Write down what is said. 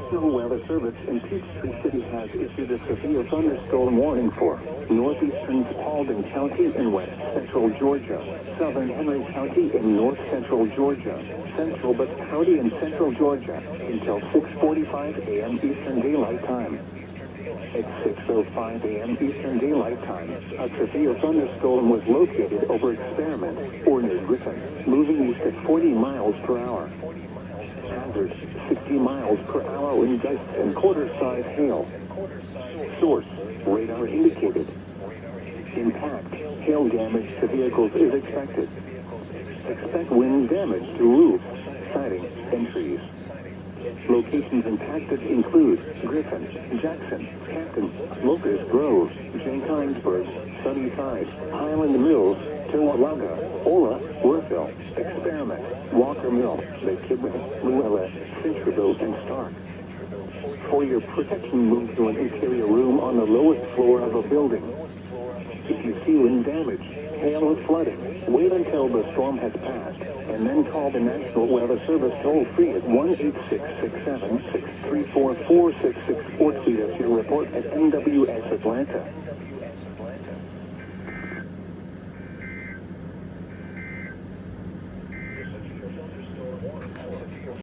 National Weather Service in Peachtree City has issued a severe thunderstorm warning for northeastern Paulding County in west central Georgia, southern Henry County in north central Georgia, central Butte County in central Georgia until 6:45 a.m. Eastern Daylight Time. At 6:05 a.m. Eastern Daylight Time, a severe thunderstorm was located over Experiment, or near Griffin, moving east at 40 miles per hour. Hazard, 60 miles per hour wind gusts and quarter-size hail. Source, radar indicated. Impact, hail damage to vehicles is expected. Expect wind damage to roofs, siding, and trees. Locations impacted include Griffin, Jackson, Canton, Locust Grove, Jenkinsburg, Sunnyside, Highland Mills, Toowaga, Ola, Woodville, Experiment, Walker Mill, Lake Kidman, Luella, Centreville, and Stark. For your protection, move to an interior room on the lowest floor of a building. If you see wind damage, hail or flooding, wait until the storm has passed, and then call the National Weather Service toll-free at 1-866-7-634-4664 or tweet us your report at NWS Atlanta.